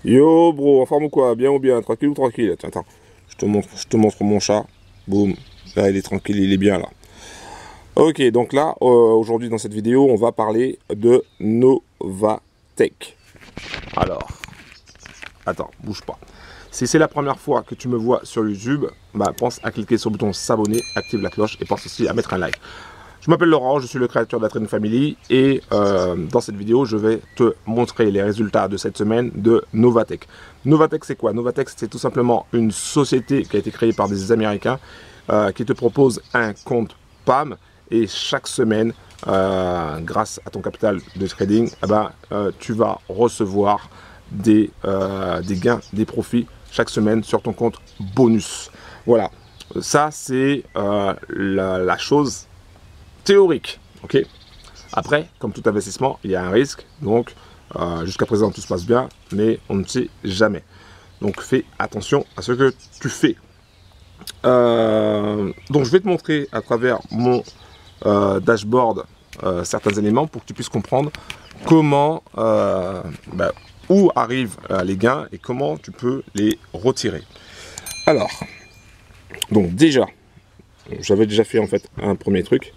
Yo bro, en forme ou quoi? Bien ou bien? Tranquille ou tranquille? Tiens, attends, je te montre mon chat. Boum. Là, il est tranquille, il est bien là. Ok, donc là, aujourd'hui dans cette vidéo, on va parler de Novatech. Alors, attends, bouge pas. Si c'est la première fois que tu me vois sur YouTube, bah, pense à cliquer sur le bouton s'abonner, active la cloche et pense aussi à mettre un like. Je m'appelle Laurent, je suis le créateur de la Train Family et dans cette vidéo, je vais te montrer les résultats de cette semaine de Novatech. Novatech, c'est quoi? Novatech, c'est tout simplement une société qui a été créée par des Américains qui te propose un compte PAM et chaque semaine, grâce à ton capital de trading, tu vas recevoir des gains, des profits chaque semaine sur ton compte bonus. Voilà, ça c'est la chose théorique, ok. Après, comme tout investissement, il y a un risque, donc jusqu'à présent tout se passe bien, mais on ne sait jamais. Donc fais attention à ce que tu fais. Donc je vais te montrer à travers mon dashboard certains éléments pour que tu puisses comprendre comment, où arrivent les gains et comment tu peux les retirer. Alors, donc déjà, j'avais déjà fait en fait un premier truc.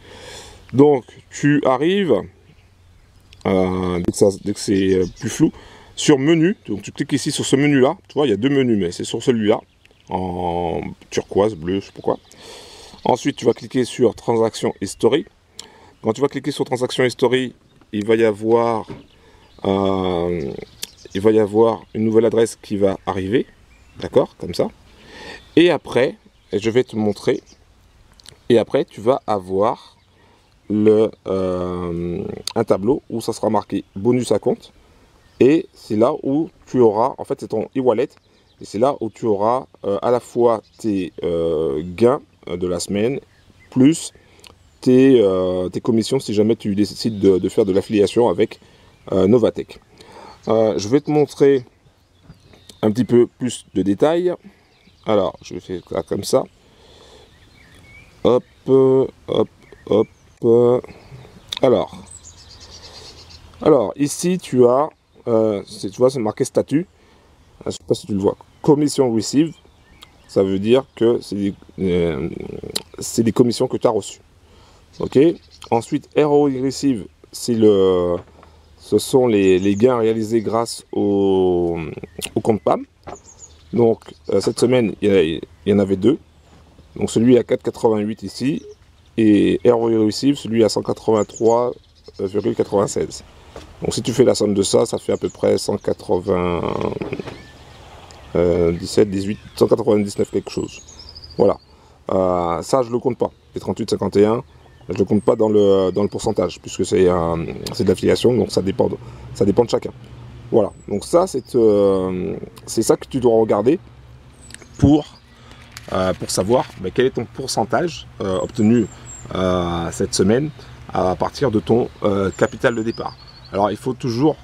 Donc tu arrives, dès que c'est plus flou, sur menu, donc tu cliques ici sur ce menu là, tu vois il y a deux menus mais c'est sur celui-là, en turquoise, bleu, je sais pas quoi. Ensuite tu vas cliquer sur transaction history. Quand tu vas cliquer sur transaction history, il va y avoir une nouvelle adresse qui va arriver, d'accord, comme ça. Et après, je vais te montrer, et après tu vas avoir un tableau où ça sera marqué bonus à compte et c'est là où tu auras, en fait c'est ton e-wallet et c'est là où tu auras à la fois tes gains de la semaine plus tes commissions si jamais tu décides de faire de l'affiliation avec Novatech. Je vais te montrer un petit peu plus de détails. Alors je vais faire ça comme ça, hop hop hop. Alors ici tu as, tu vois, c'est marqué statut. Je ne sais pas si tu le vois. Commission receive, ça veut dire que c'est des commissions que tu as reçues. Ok. Ensuite, ROI receive, ce sont les gains réalisés grâce au compte PAM. Donc cette semaine, il y en avait deux. Donc celui à 4,88 ici et ROI receive, celui à 183,96. Donc si tu fais la somme de ça, ça fait à peu près 197, 18, 199 quelque chose. Voilà. Ça, je ne le compte pas. Les 38, 51, je ne le compte pas dans le pourcentage, puisque c'est de l'affiliation, donc ça dépend de chacun. Voilà. Donc ça, c'est ça que tu dois regarder pour savoir quel est ton pourcentage obtenu cette semaine à partir de ton capital de départ. Alors il faut toujours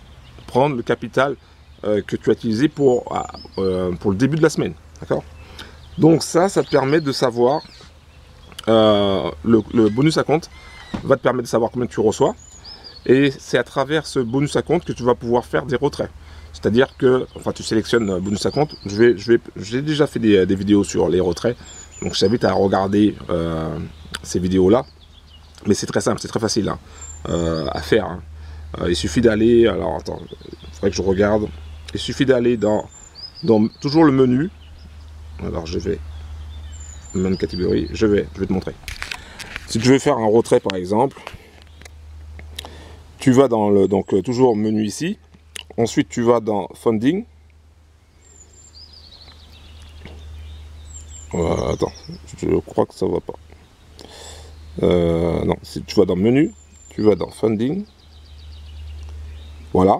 prendre le capital que tu as utilisé pour le début de la semaine. D'accord. Donc ça te permet de savoir, le bonus à compte va te permettre de savoir combien tu reçois. Et c'est à travers ce bonus à compte que tu vas pouvoir faire des retraits. C'est-à-dire que, enfin tu sélectionnes bonus à compte. J'ai déjà fait des vidéos sur les retraits. Donc je t'invite à regarder ces vidéos-là. Mais c'est très simple, c'est très facile hein, à faire. Hein. Il suffit d'aller, alors attends, il faudrait que je regarde. Il suffit d'aller dans toujours le menu. Alors je vais, même catégorie, je vais te montrer. Si tu veux faire un retrait par exemple, tu vas dans toujours menu ici. Ensuite tu vas dans funding. Attends, je crois que ça va pas. Non, si tu vas dans menu, tu vas dans funding. Voilà.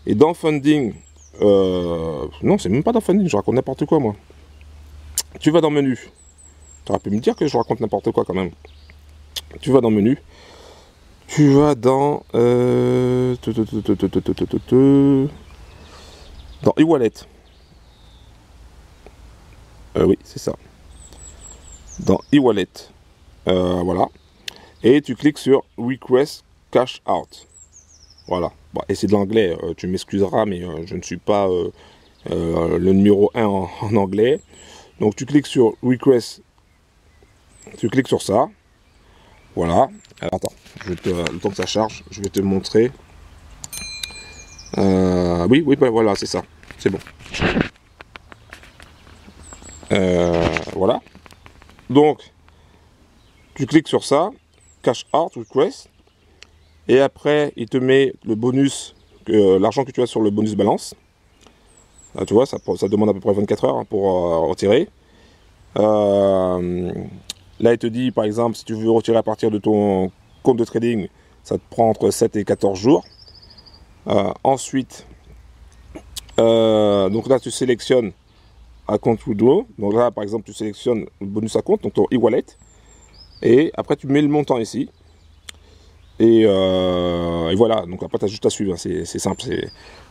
Et dans funding, non, c'est même pas dans funding, je raconte n'importe quoi moi. Tu vas dans menu. Tu aurais pu me dire que je raconte n'importe quoi quand même. Tu vas dans menu. Tu vas dans dans e-wallet. Oui, c'est ça. Dans e-wallet. Voilà. Et tu cliques sur Request Cash Out. Voilà. Bon, et c'est de l'anglais, tu m'excuseras, mais je ne suis pas le numéro 1 en anglais. Donc tu cliques sur Request, tu cliques sur ça. Voilà. Alors attends, le temps que ça charge, je vais te montrer. Oui, voilà, c'est ça. C'est bon. Voilà. Donc, tu cliques sur ça, Cash Out Request, et après, il te met le bonus, l'argent que tu as sur le bonus balance. Là, tu vois, ça demande à peu près 24 heures pour retirer. Là, il te dit, par exemple, si tu veux retirer à partir de ton compte de trading, ça te prend entre 7 et 14 jours. Ensuite, donc là, tu sélectionnes Account Withdraw. Donc là, par exemple, tu sélectionnes le bonus à compte, donc ton e-wallet. Et après, tu mets le montant ici. Et voilà, donc après, tu as juste à suivre. C'est simple,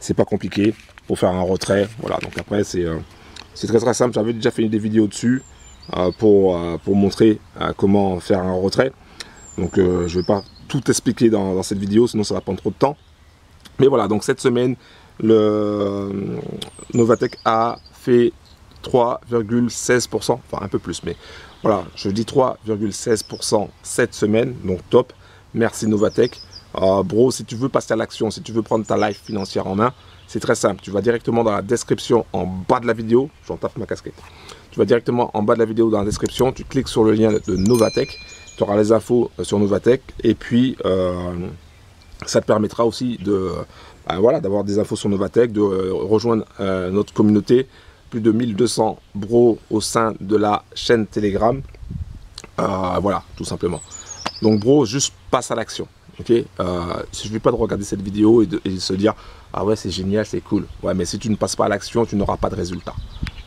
c'est pas compliqué pour faire un retrait. Voilà, donc après, c'est très simple. J'avais déjà fait des vidéos dessus pour montrer comment faire un retrait. Donc, je vais pas tout expliquer dans cette vidéo, sinon ça va prendre trop de temps. Mais voilà, donc cette semaine, le Novatech a fait 3,16%, enfin un peu plus, mais voilà, je dis 3,16% cette semaine, donc top. Merci Novatech. Bro, si tu veux passer à l'action, si tu veux prendre ta life financière en main, c'est très simple. Tu vas directement dans la description en bas de la vidéo. J'en tape ma casquette. Tu vas directement en bas de la vidéo dans la description. Tu cliques sur le lien de Novatech. Tu auras les infos sur Novatech. Et puis, ça te permettra aussi voilà, d'avoir des infos sur Novatech, de rejoindre notre communauté. Plus de 1200 bros au sein de la chaîne Telegram. Voilà, tout simplement. Donc, bro, juste passe à l'action. Ok, il ne suffit pas de regarder cette vidéo et de se dire ah ouais, c'est génial, c'est cool. Ouais, mais si tu ne passes pas à l'action, tu n'auras pas de résultat.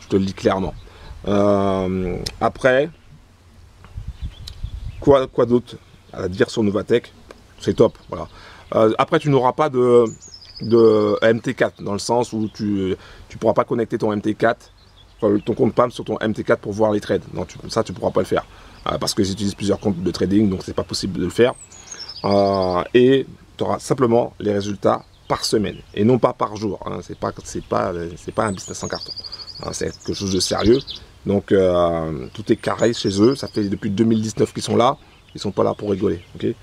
Je te le dis clairement. Après, quoi d'autre à dire sur Novatech? C'est top. Voilà. Après, tu n'auras pas de MT4 dans le sens où tu ne pourras pas connecter ton MT4, enfin, ton compte PAM sur ton MT4 pour voir les trades. Non, ça, tu ne pourras pas le faire parce que j'utilise plusieurs comptes de trading, donc c'est pas possible de le faire. Et tu auras simplement les résultats par semaine et non pas par jour. Hein. C'est pas un business en carton. Hein, c'est quelque chose de sérieux. Donc tout est carré chez eux. Ça fait depuis 2019 qu'ils sont là. Ils sont pas là pour rigoler. Okay,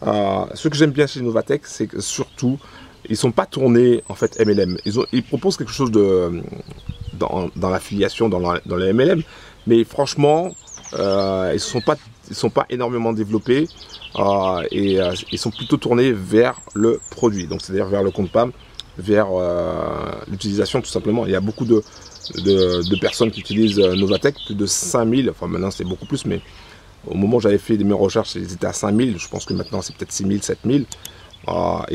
ce que j'aime bien chez Novatech, c'est que surtout ils sont pas tournés en fait MLM. Ils proposent quelque chose dans l'affiliation, dans les MLM, mais franchement ils sont pas énormément développés. Et ils sont plutôt tournés vers le produit, donc c'est-à-dire vers le compte PAM, vers l'utilisation tout simplement. Il y a beaucoup de personnes qui utilisent Novatech, plus de 5000, enfin maintenant c'est beaucoup plus, mais au moment où j'avais fait mes recherches, ils étaient à 5000, je pense que maintenant c'est peut-être 6000, 7000. La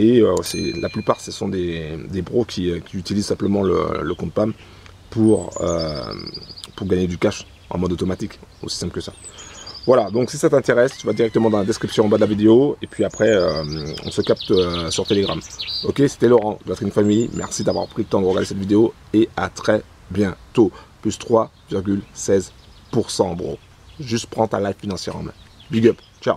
plupart ce sont des bros qui utilisent simplement le compte PAM pour gagner du cash en mode automatique, aussi simple que ça. Voilà, donc si ça t'intéresse, tu vas directement dans la description en bas de la vidéo et puis après on se capte sur Telegram. Ok, c'était Laurent de la Trading Family, merci d'avoir pris le temps de regarder cette vidéo et à très bientôt. Plus 3,16%, bro. Juste prends ta life financière en main. Big up, ciao.